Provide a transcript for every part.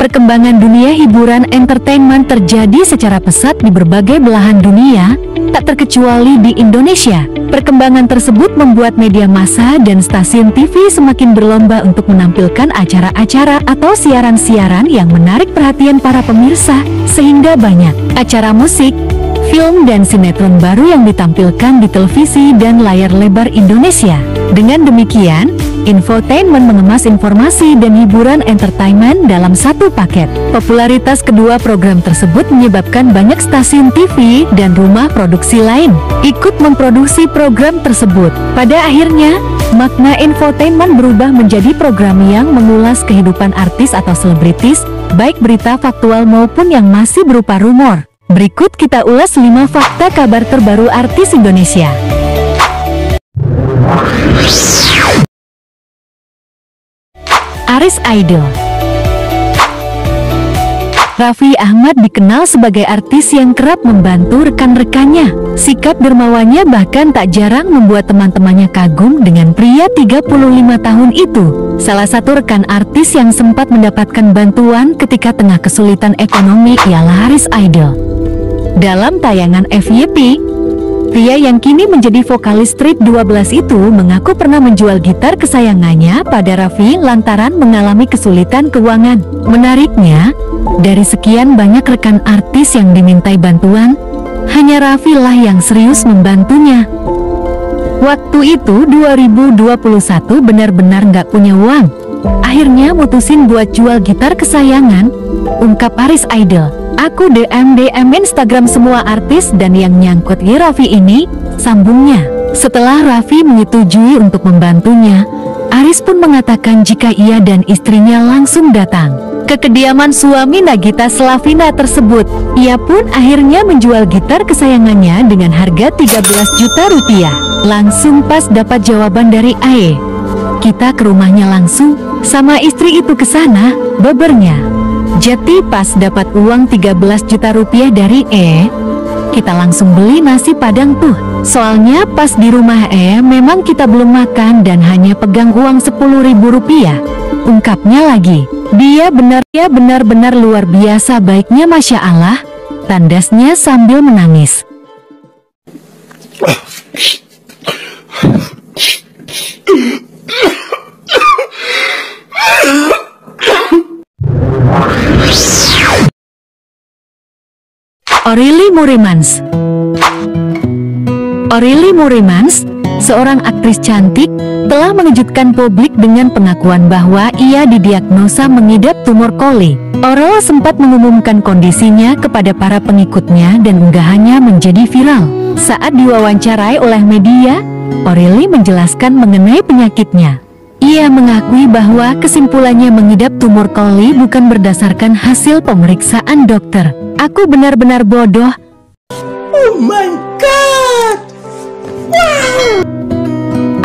Perkembangan dunia hiburan entertainment terjadi secara pesat di berbagai belahan dunia, tak terkecuali di Indonesia. Perkembangan tersebut membuat media massa dan stasiun TV semakin berlomba untuk menampilkan acara-acara atau siaran-siaran yang menarik perhatian para pemirsa, sehingga banyak acara musik, film dan sinetron baru yang ditampilkan di televisi dan layar lebar Indonesia. Dengan demikian, infotainment mengemas informasi dan hiburan entertainment dalam satu paket. Popularitas kedua program tersebut menyebabkan banyak stasiun TV dan rumah produksi lain ikut memproduksi program tersebut. Pada akhirnya, makna infotainment berubah menjadi program yang mengulas kehidupan artis atau selebritis, baik berita faktual maupun yang masih berupa rumor. Berikut kita ulas 5 fakta kabar terbaru artis Indonesia. Aris Idol. Raffi Ahmad dikenal sebagai artis yang kerap membantu rekan-rekannya. Sikap dermawannya bahkan tak jarang membuat teman-temannya kagum dengan pria 35 tahun itu. Salah satu rekan artis yang sempat mendapatkan bantuan ketika tengah kesulitan ekonomi ialah Aris Idol. Dalam tayangan FYP, pria yang kini menjadi vokalis Street 12 itu mengaku pernah menjual gitar kesayangannya pada Raffi lantaran mengalami kesulitan keuangan. Menariknya, dari sekian banyak rekan artis yang dimintai bantuan, hanya Raffi lah yang serius membantunya. Waktu itu 2021 benar-benar nggak punya uang. Akhirnya mutusin buat jual gitar kesayangan, ungkap Aris Idol. Aku DM Instagram semua artis dan yang nyangkut Raffi ini, sambungnya. Setelah Raffi menyetujui untuk membantunya, Aris pun mengatakan jika ia dan istrinya langsung datang ke kediaman suami Nagita Slavina tersebut. Ia pun akhirnya menjual gitar kesayangannya dengan harga 13 juta rupiah. Langsung pas dapat jawaban dari AE. Kita ke rumahnya langsung, sama istri itu ke sana, bebernya. Jadi pas dapat uang 13 juta rupiah dari kita langsung beli nasi padang tuh. Soalnya pas di rumah memang kita belum makan dan hanya pegang uang 10.000 rupiah. Ungkapnya lagi, dia benar-benar luar biasa baiknya, Masya Allah, tandasnya sambil menangis. Oryli Mooremans. Oryli Mooremans, seorang aktris cantik, telah mengejutkan publik dengan pengakuan bahwa ia didiagnosa mengidap tumor koli. Oryli sempat mengumumkan kondisinya kepada para pengikutnya dan unggahannya menjadi viral. Saat diwawancarai oleh media, Oryli menjelaskan mengenai penyakitnya. Ia mengakui bahwa kesimpulannya mengidap tumor koli bukan berdasarkan hasil pemeriksaan dokter. Aku benar-benar bodoh. Oh my God! Wow!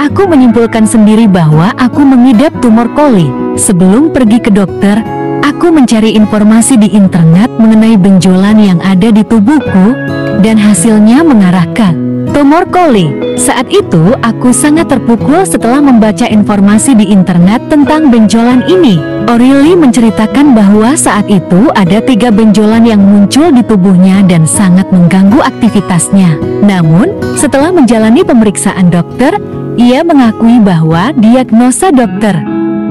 Aku menyimpulkan sendiri bahwa aku mengidap tumor koli. Sebelum pergi ke dokter, aku mencari informasi di internet mengenai benjolan yang ada di tubuhku, dan hasilnya mengarah ke tumor koli. Saat itu, aku sangat terpukul setelah membaca informasi di internet tentang benjolan ini. Oryli menceritakan bahwa saat itu ada 3 benjolan yang muncul di tubuhnya dan sangat mengganggu aktivitasnya. Namun, setelah menjalani pemeriksaan dokter, ia mengakui bahwa diagnosa dokter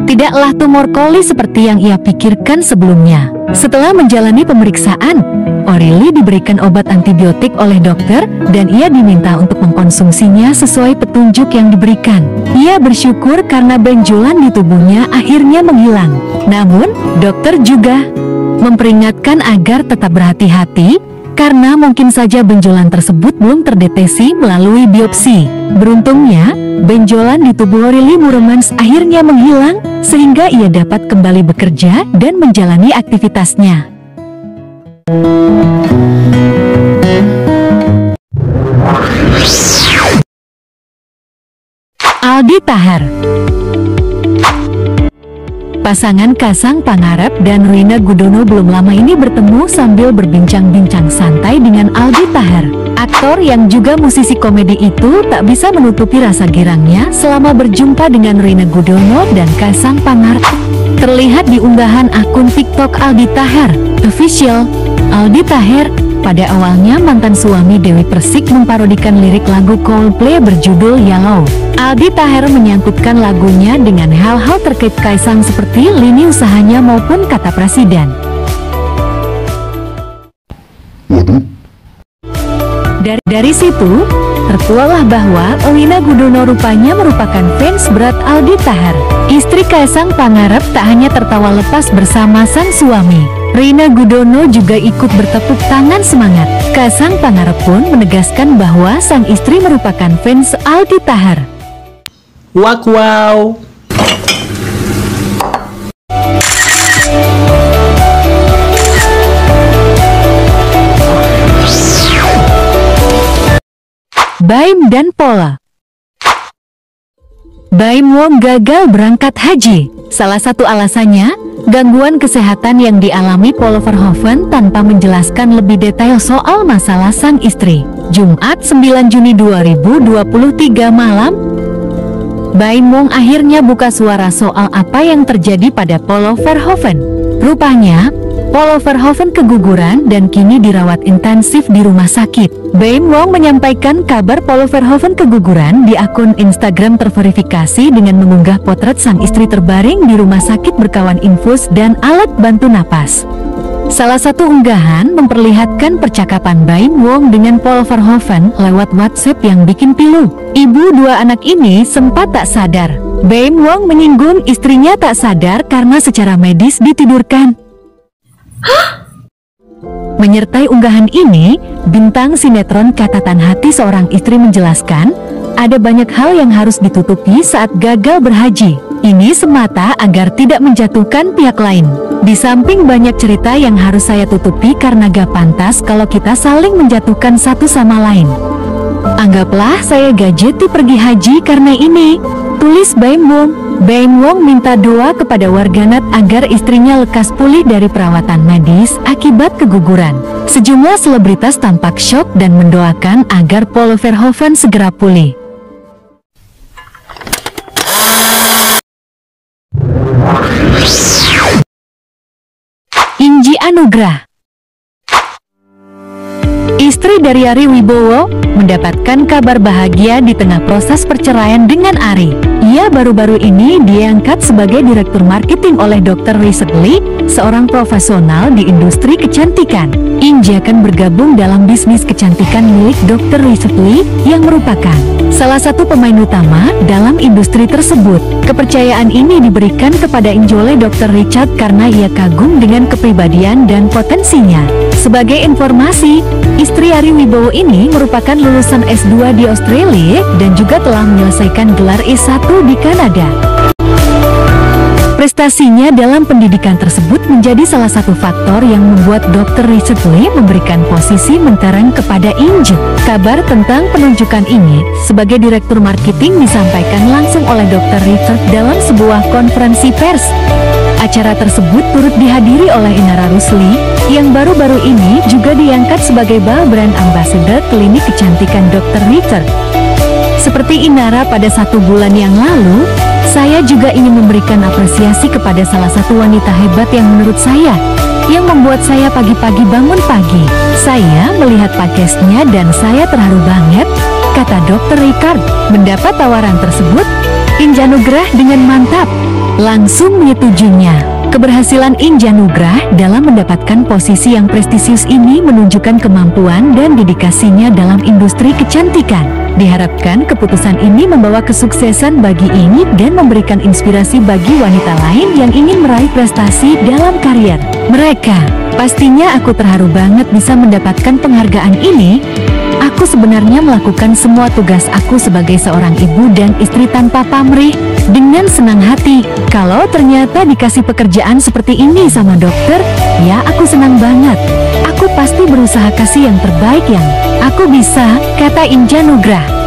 tidaklah tumor koli seperti yang ia pikirkan sebelumnya. Setelah menjalani pemeriksaan, Oryli diberikan obat antibiotik oleh dokter dan ia diminta untuk mengkonsumsinya sesuai petunjuk yang diberikan. Ia bersyukur karena benjolan di tubuhnya akhirnya menghilang. Namun, dokter juga memperingatkan agar tetap berhati-hati karena mungkin saja benjolan tersebut belum terdeteksi melalui biopsi. Beruntungnya, benjolan di tubuh Oryli Mooremans akhirnya menghilang sehingga ia dapat kembali bekerja dan menjalani aktivitasnya. Aldi Taher. Pasangan Kaisang Pangarep dan Rina Gudono belum lama ini bertemu sambil berbincang-bincang santai dengan Aldi Taher. Aktor yang juga musisi komedi itu tak bisa menutupi rasa girangnya selama berjumpa dengan Rina Gudono dan Kaisang Pangarep. terlihat di unggahan akun TikTok Aldi Taher Official. Aldi Taher, pada awalnya mantan suami Dewi Persik, memparodikan lirik lagu Coldplay berjudul Yellow. Aldi Taher menyangkutkan lagunya dengan hal-hal terkait Kaisang seperti lini usahanya maupun kata presiden. Dari situ, tertualah bahwa Rina Gudono rupanya merupakan fans berat Aldi Taher. Istri Kaisang Pangarep tak hanya tertawa lepas bersama sang suami, Rina Gudono juga ikut bertepuk tangan semangat. Kaisang Pangarep pun menegaskan bahwa sang istri merupakan fans Aldi Taher. Wow. Baim dan Pola. Baim Wong gagal berangkat haji. Salah satu alasannya, gangguan kesehatan yang dialami Paul Verhoeven tanpa menjelaskan lebih detail soal masalah sang istri. Jumat 9 Juni 2023 malam, Baim Wong akhirnya buka suara soal apa yang terjadi pada Paul Verhoeven. Rupanya, Paul Verhoeven keguguran dan kini dirawat intensif di rumah sakit. Baim Wong menyampaikan kabar Paul Verhoeven keguguran di akun Instagram terverifikasi dengan mengunggah potret sang istri terbaring di rumah sakit berkawan infus dan alat bantu napas. Salah satu unggahan memperlihatkan percakapan Baim Wong dengan Paul Verhoeven lewat WhatsApp yang bikin pilu. Ibu dua anak ini sempat tak sadar. Baim Wong menyinggung istrinya tak sadar karena secara medis ditidurkan. Menyertai unggahan ini, bintang sinetron Catatan Hati Seorang Istri menjelaskan, ada banyak hal yang harus ditutupi saat gagal berhaji. Ini semata agar tidak menjatuhkan pihak lain. Di samping banyak cerita yang harus saya tutupi karena gak pantas kalau kita saling menjatuhkan satu sama lain. Anggaplah saya gajeti pergi haji karena ini, tulis Baim Wong. Baim Wong minta doa kepada warganet agar istrinya lekas pulih dari perawatan medis akibat keguguran. Sejumlah selebritas tampak syok dan mendoakan agar Paul Verhoeven segera pulih. Inji Anugrah. Istri dari Ari Wibowo mendapatkan kabar bahagia di tengah proses perceraian dengan Ari. Ia baru-baru ini diangkat sebagai Direktur Marketing oleh Dr. Richard Lee, seorang profesional di industri kecantikan. Inji akan bergabung dalam bisnis kecantikan milik Dr. Richard Lee yang merupakan salah satu pemain utama dalam industri tersebut. Kepercayaan ini diberikan kepada Inji oleh Dr. Richard karena ia kagum dengan kepribadian dan potensinya. Sebagai informasi, istri Ari Wibowo ini merupakan lulusan S2 di Australia dan juga telah menyelesaikan gelar S1 di Kanada. Prestasinya dalam pendidikan tersebut menjadi salah satu faktor yang membuat Dr. Richard Lee memberikan posisi mentereng kepada Inji. Kabar tentang penunjukan ini sebagai Direktur Marketing disampaikan langsung oleh Dr. Richard dalam sebuah konferensi pers. Acara tersebut turut dihadiri oleh Inara Rusli, yang baru-baru ini juga diangkat sebagai brand ambassador klinik kecantikan Dr. Richard. Seperti Inara pada 1 bulan yang lalu, saya juga ingin memberikan apresiasi kepada salah satu wanita hebat yang menurut saya, yang membuat saya pagi-pagi bangun pagi. Saya melihat podcastnya dan saya terharu banget, kata Dr. Richard. Mendapat tawaran tersebut, Inji Anugrah dengan mantap langsung menyetujuinya. Keberhasilan Inji Anugrah dalam mendapatkan posisi yang prestisius ini menunjukkan kemampuan dan dedikasinya dalam industri kecantikan. Diharapkan keputusan ini membawa kesuksesan bagi Inji dan memberikan inspirasi bagi wanita lain yang ingin meraih prestasi dalam karier mereka. Pastinya aku terharu banget bisa mendapatkan penghargaan ini. Aku sebenarnya melakukan semua tugas aku sebagai seorang ibu dan istri tanpa pamrih, dengan senang hati. Kalau ternyata dikasih pekerjaan seperti ini sama dokter, ya aku senang banget. Aku pasti berusaha kasih yang terbaik yang aku bisa, kata Inji Anugrah.